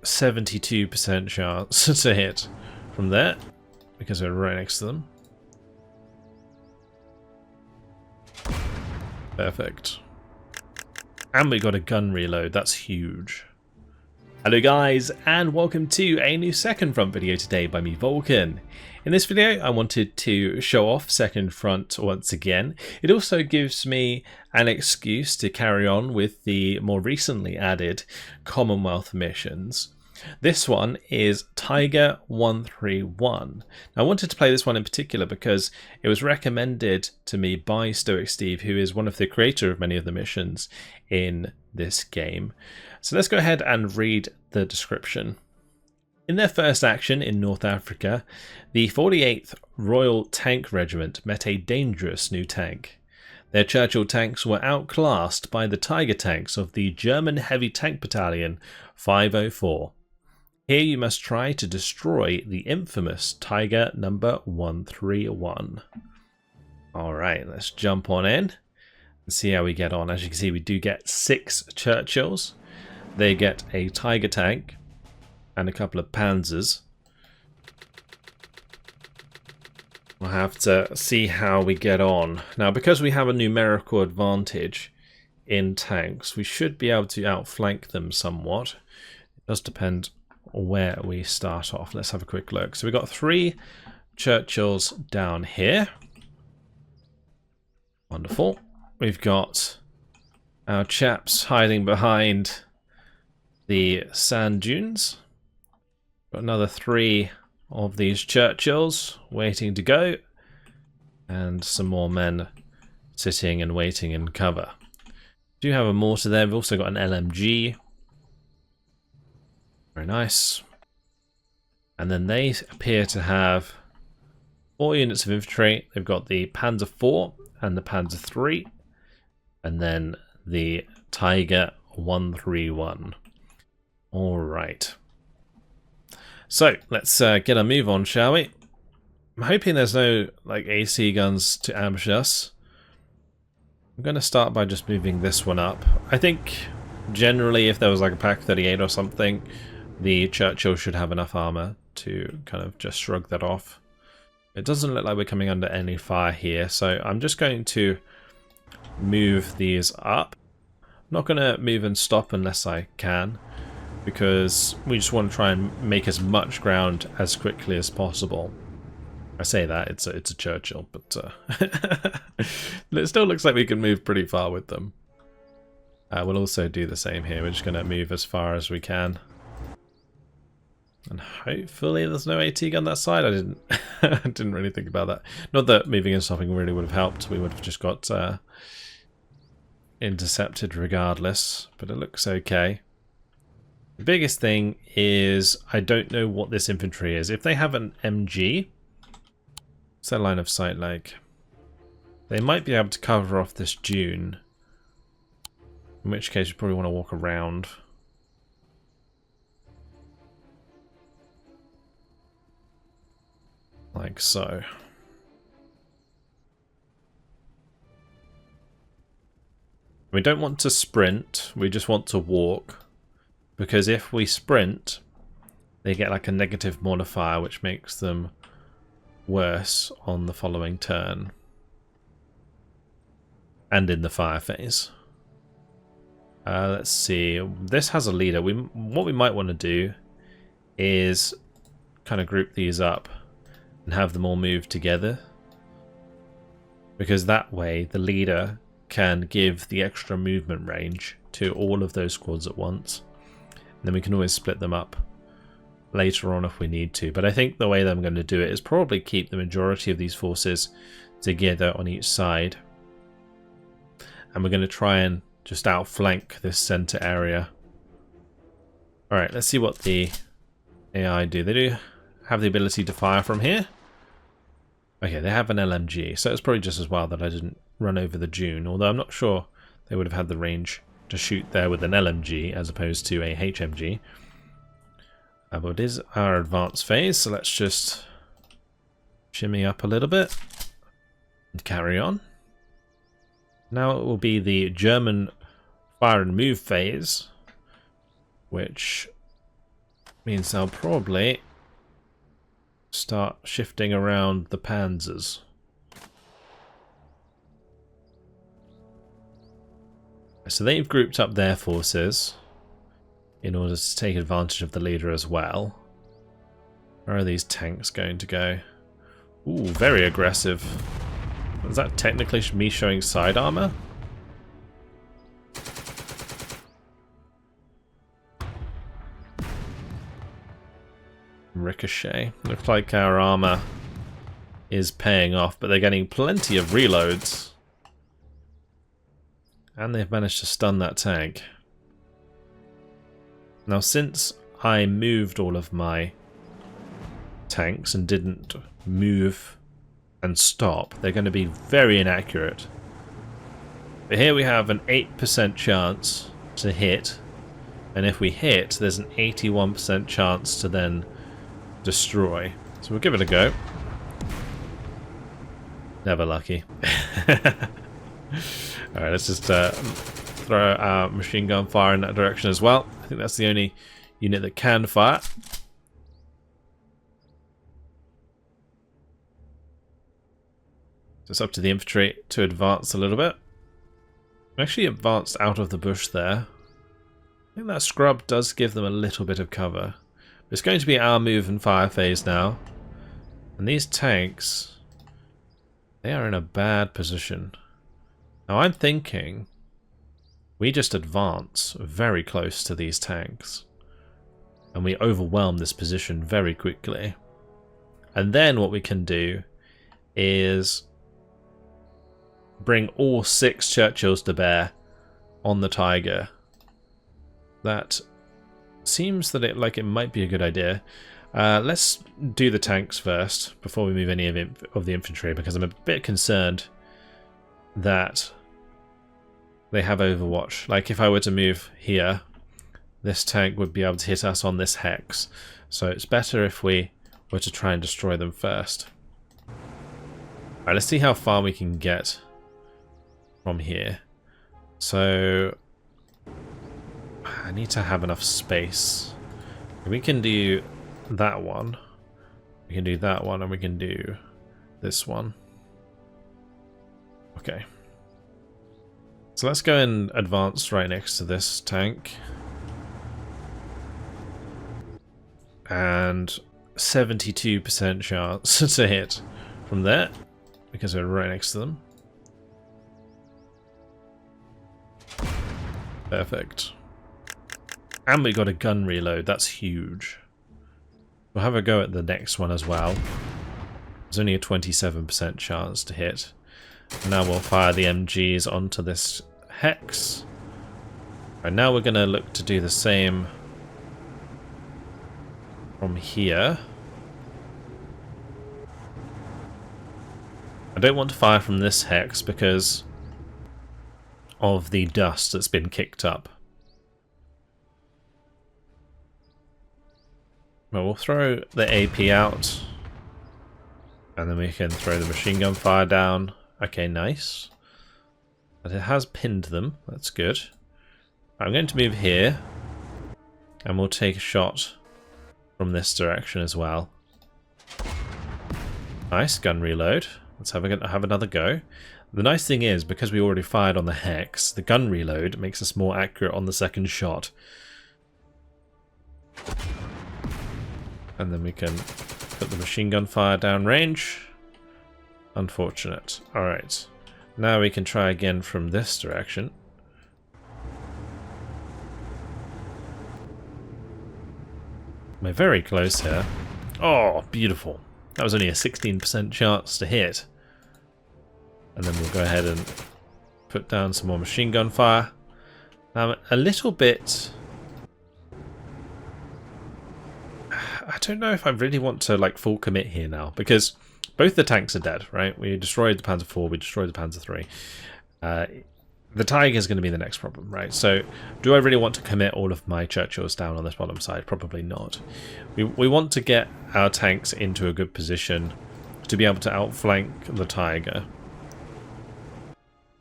72% chance to hit from there because we're right next to them. Perfect. And we got a gun reload, that's huge. Hello guys, and welcome to a new Second Front video today by me, Vulcan. In this video I wanted to show off Second Front once again. It also gives me an excuse to carry on with the more recently added Commonwealth missions. This one is Tiger 131. Now, I wanted to play this one in particular because it was recommended to me by Stoic Steve, who is one of the creator of many of the missions in this game. So let's go ahead and read the description. In their first action in North Africa, the 48th Royal Tank Regiment met a dangerous new tank. Their Churchill tanks were outclassed by the Tiger tanks of the German Heavy Tank Battalion 504. Here you must try to destroy the infamous Tiger number 131. Alright, let's jump on in and see how we get on. As you can see, we do get 6 Churchills. They get a Tiger tank and a couple of Panzers. We'll have to see how we get on. Now, because we have a numerical advantage in tanks, we should be able to outflank them somewhat. It does depend where we start off. Let's have a quick look. So we've got 3 Churchills down here. Wonderful. We've got our chaps hiding behind the sand dunes. Got another 3 of these Churchills waiting to go, and some more men sitting and waiting in cover. Do have a mortar there. We've also got an LMG. Very nice. And then they appear to have 4 units of infantry. They've got the Panzer IV and the Panzer III, and then the Tiger 131. All right. So let's get a move on, shall we? I'm hoping there's no AC guns to ambush us. I'm going to start by just moving this one up. I think generally if there was a Pak 38 or something, the Churchill should have enough armor to kind of just shrug that off. It doesn't look like we're coming under any fire here, so I'm just going to move these up. I'm not going to move and stop unless I can, because we just want to try and make as much ground as quickly as possible. I say that, it's a Churchill, but it still looks like we can move pretty far with them. We'll also do the same here. We're just going to move as far as we can. And hopefully there's no AT gun that side. I didn't really think about that. Not that moving and stopping really would have helped. We would have just got intercepted regardless, but it looks okay. The biggest thing is I don't know what this infantry is. If they have an MG, what's their line of sight like? They might be able to cover off this dune, in which case you probably want to walk around. Like so. We don't want to sprint, we just want to walk. Because if we sprint, they get like a negative modifier, which makes them worse on the following turn. And in the fire phase. Let's see. This has a leader. What we might want to do is kind of group these up and have them all move together. Because that way the leader can give the extra movement range to all of those squads at once. Then we can always split them up later on if we need to. But I think the way that I'm going to do it is probably keep the majority of these forces together on each side. And we're going to try and just outflank this center area. Alright, let's see what the AI do. They do have the ability to fire from here. Okay, they have an LMG, so it's probably just as well that I didn't run over the dune, although I'm not sure they would have had the range to shoot there with an LMG as opposed to a HMG. But it is our advanced phase, so let's just shimmy up a little bit and carry on. Now it will be the German fire and move phase, which Means I'll probably start shifting around the panzers. So they've grouped up their forces in order to take advantage of the leader as well. Where are these tanks going to go? Ooh, very aggressive. Is that technically me showing side armor? Ricochet. Looks like our armor is paying off, but they're getting plenty of reloads. And they've managed to stun that tank. Now, since I moved all of my tanks and didn't move and stop, they're going to be very inaccurate. But here we have an 8% chance to hit, and if we hit, there's an 81% chance to then destroy. So we'll give it a go. Never lucky. Alright, let's just throw our machine gun fire in that direction as well. I think that's the only unit that can fire. So it's up to the infantry to advance a little bit. Actually advanced out of the bush there. I think that scrub does give them a little bit of cover. But it's going to be our move and fire phase now. And these tanks, they are in a bad position. Now I'm thinking we just advance very close to these tanks. And we overwhelm this position very quickly. And then what we can do is bring all 6 Churchills to bear on the Tiger. That seems that it might be a good idea. Let's do the tanks first before we move any of the infantry, because I'm a bit concerned that they have Overwatch. Like if I were to move here, this tank would be able to hit us on this hex. So it's better if we were to try and destroy them first. Alright, let's see how far we can get from here. So I need to have enough space. We can do that one. We can do that one, and we can do this one. Okay. So let's go and advance right next to this tank. And 72% chance to hit from there, because we're right next to them. Perfect. And we got a gun reload, that's huge. We'll have a go at the next one as well. There's only a 27% chance to hit. Now we'll fire the MGs onto this hex. And now we're going to look to do the same from here. I don't want to fire from this hex because of the dust that's been kicked up. Well, we'll throw the AP out, and then we can throw the machine gun fire down. Okay, nice. But it has pinned them. That's good. I'm going to move here, and we'll take a shot from this direction as well. Nice gun reload. Let's have another go. The nice thing is, because we already fired on the hex, the gun reload makes us more accurate on the second shot. And then we can put the machine gun fire down range. Unfortunate. Alright. Now we can try again from this direction. We're very close here. Oh, beautiful. That was only a 16% chance to hit. And then we'll go ahead and put down some more machine gun fire. Now, a little bit... I don't know if I really want to like full commit here now, because both the tanks are dead, right? We destroyed the Panzer IV, we destroyed the Panzer III. The Tiger is going to be the next problem, right? So do I really want to commit all of my Churchills down on this bottom side? Probably not. We want to get our tanks into a good position to be able to outflank the Tiger.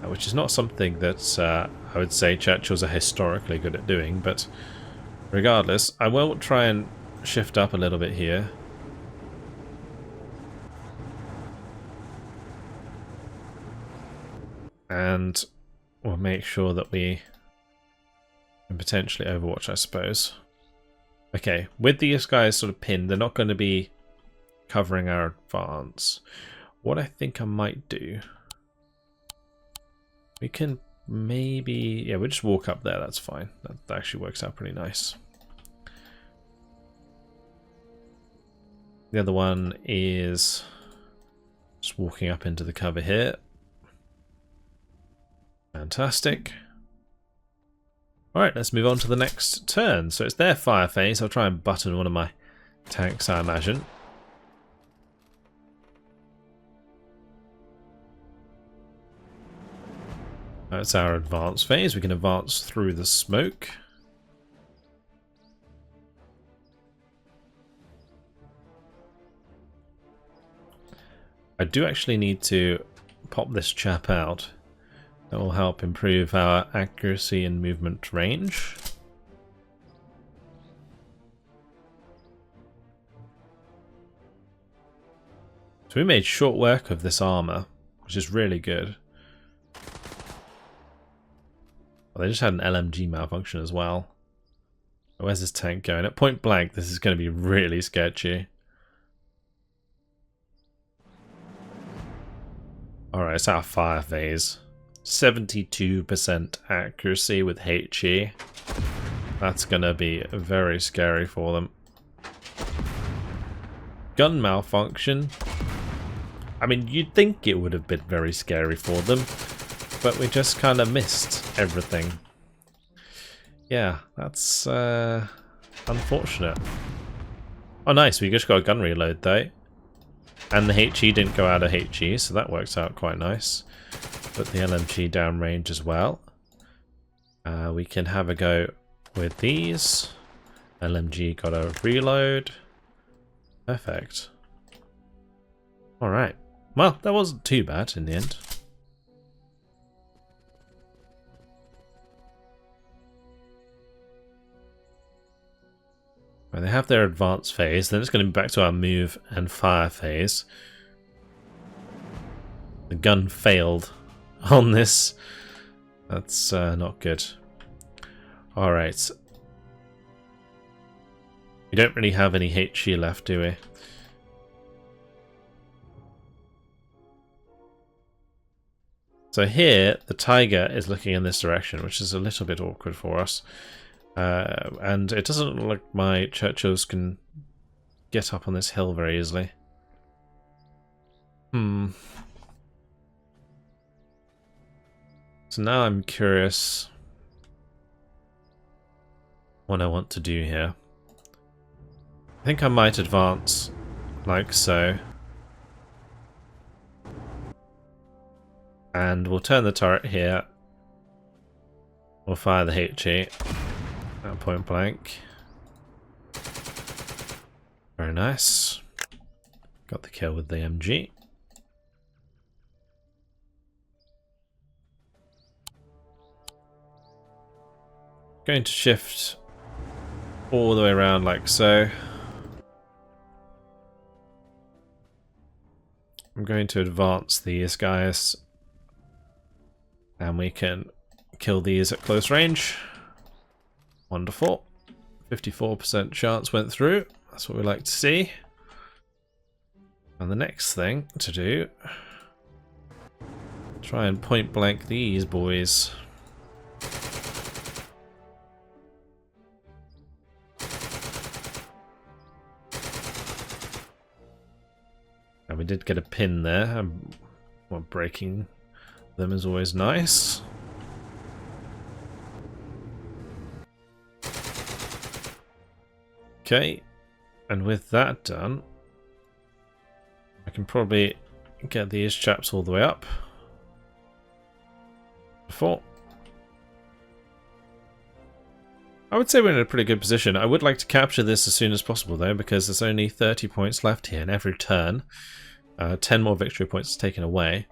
Which is not something that I would say Churchills are historically good at doing, but regardless, I will try and shift up a little bit here. And we'll make sure that we can potentially overwatch, I suppose. Okay, with these guys sort of pinned, they're not going to be covering our advance. What I think I might do, we can maybe, yeah, we'll just walk up there, that's fine. That actually works out pretty nice. The other one is just walking up into the cover here. Fantastic. Alright, let's move on to the next turn. So it's their fire phase. I'll try and button one of my tanks, I imagine. That's our advance phase. We can advance through the smoke. I do actually need to pop this chap out. That will help improve our accuracy and movement range. So we made short work of this armour, which is really good. Well, they just had an LMG malfunction as well. Where's this tank going? At point blank, this is going to be really sketchy. Alright, it's our fire phase. 72% accuracy with HE. That's gonna be very scary for them. Gun malfunction. I mean, you'd think it would have been very scary for them, but we just kind of missed everything. Yeah, that's unfortunate. Oh nice, we just got a gun reload though. And the HE didn't go out of HE, so that works out quite nice. Put the LMG downrange as well. We can have a go with these. LMG got a reload. Perfect. Alright. Well, that wasn't too bad in the end. Right, they have their advance phase, then it's going to be back to our move and fire phase. The gun failed on this. That's not good. Alright. We don't really have any HE left, do we? So here, the tiger is looking in this direction, which is a little bit awkward for us. And it doesn't look like my Churchills can get up on this hill very easily. So now I'm curious what I want to do here. I think I might advance like so. And we'll turn the turret here. We'll fire the HE at point blank. Very nice. Got the kill with the MG. Going to shift all the way around like so. I'm going to advance these guys. And we can kill these at close range. Wonderful. 54% chance went through. That's what we like to see. And the next thing to do, try and point blank these boys. And we did get a pin there. Well, breaking them is always nice. Okay, and with that done, I can probably get these chaps all the way up. Before. I would say we're in a pretty good position. I would like to capture this as soon as possible though, because there's only 30 points left here in every turn. 10 more victory points taken away.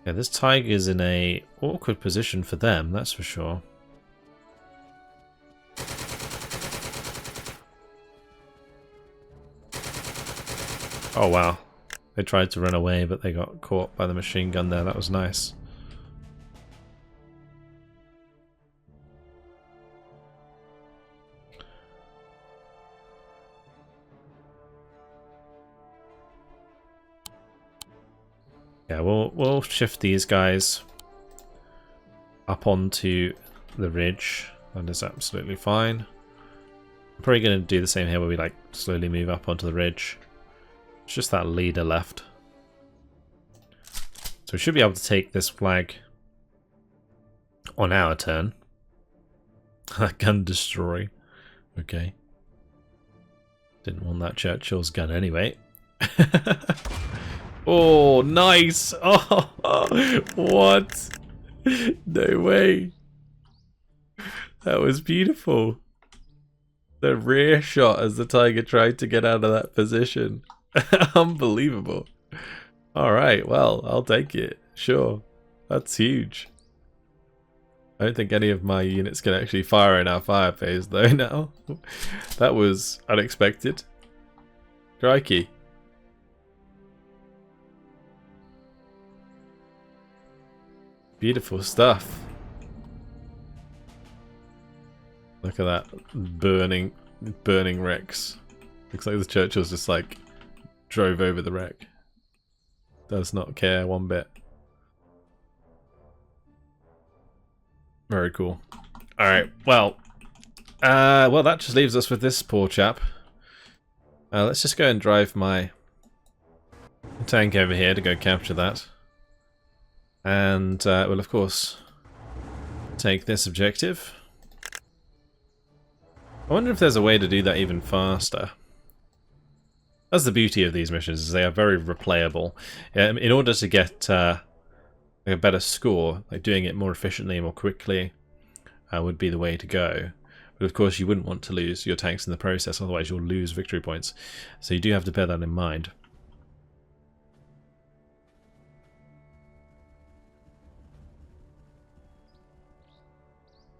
Yeah, this tiger's in a awkward position for them, that's for sure. Oh wow. They tried to run away, but they got caught by the machine gun there. That was nice. Yeah, we'll shift these guys up onto the ridge. That is absolutely fine. I'm probably going to do the same here where we like slowly move up onto the ridge. It's just that leader left. So we should be able to take this flag on our turn. Gun destroy. Okay. Didn't want that Churchill's gun anyway. Oh, nice! Oh, what? No way. That was beautiful. The rear shot as the Tiger tried to get out of that position. Unbelievable. Alright, well, I'll take it. Sure. That's huge. I don't think any of my units can actually fire in our fire phase though now. That was unexpected. Crikey. Beautiful stuff. Look at that burning wrecks. Looks like the Churchills just like drove over the wreck. Does not care one bit. Very cool. Alright, well that just leaves us with this poor chap. Let's just go and drive my tank over here to go capture that. And we'll of course take this objective. I wonder if there's a way to do that even faster. That's the beauty of these missions, is they are very replayable. In order to get a better score, like doing it more efficiently and more quickly would be the way to go. But of course you wouldn't want to lose your tanks in the process, otherwise you'll lose victory points. So you do have to bear that in mind.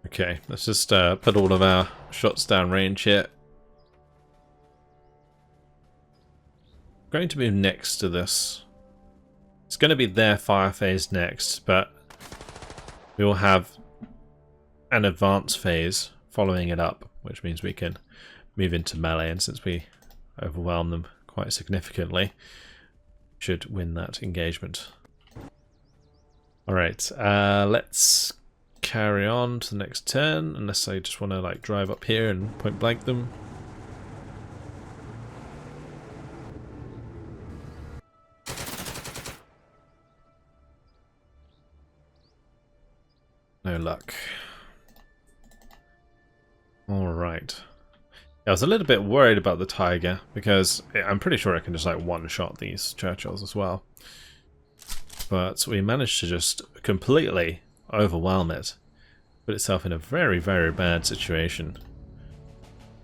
Okay, let's just put all of our shots down range here. Going to move next to this. It's going to be their fire phase next, but we will have an advance phase following it up, which means we can move into melee, and since we overwhelm them quite significantly, should win that engagement. Alright, let's carry on to the next turn, unless I just want to like drive up here and point blank them. No luck. Alright. I was a little bit worried about the Tiger, because I'm pretty sure I can just like one-shot these Churchills as well. But we managed to just completely overwhelm it. Put itself in a very, very bad situation.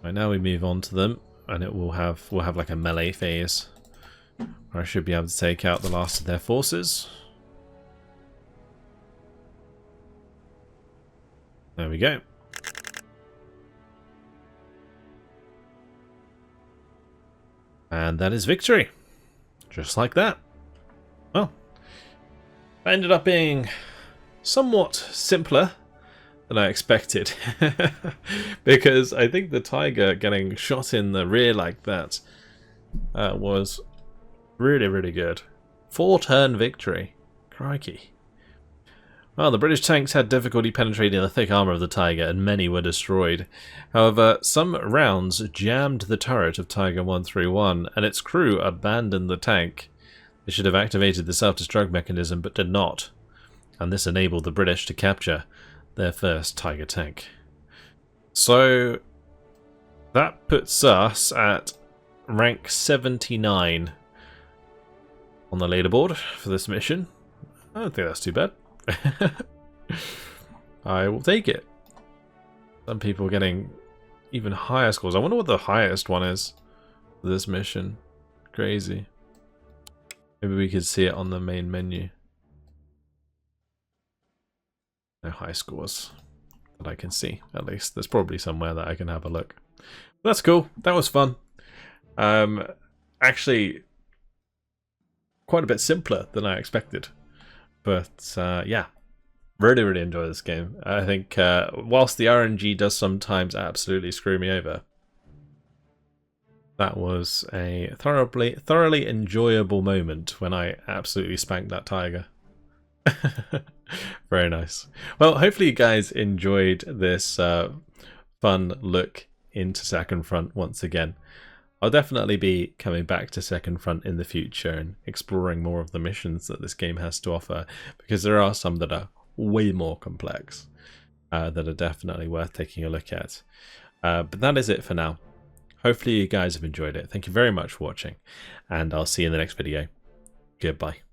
Right, now we move on to them, and we'll have like a melee phase, where I should be able to take out the last of their forces. There we go. And that is victory. Just like that. Well, that ended up being somewhat simpler than I expected. Because I think the Tiger getting shot in the rear like that was really, really good. 4-turn victory. Crikey. Well, the British tanks had difficulty penetrating the thick armour of the Tiger, and many were destroyed. However, some rounds jammed the turret of Tiger 131, and its crew abandoned the tank. They should have activated the self-destruct mechanism, but did not, and this enabled the British to capture their first Tiger tank. So, that puts us at rank 79 on the leaderboard for this mission. I don't think that's too bad. I will take it. Some people are getting even higher scores. I wonder what the highest one is for this mission. Crazy. Maybe we could see it on the main menu. No high scores that I can see, at least. There's probably somewhere that I can have a look. But that's cool. That was fun. Actually, quite a bit simpler than I expected. But yeah, really enjoy this game. I think whilst the RNG does sometimes absolutely screw me over, that was a thoroughly enjoyable moment when I absolutely spanked that tiger. Very nice. Well, hopefully you guys enjoyed this fun look into Second Front once again. I'll definitely be coming back to Second Front in the future and exploring more of the missions that this game has to offer, because there are some that are way more complex that are definitely worth taking a look at. But that is it for now. Hopefully you guys have enjoyed it. Thank you very much for watching, and I'll see you in the next video. Goodbye.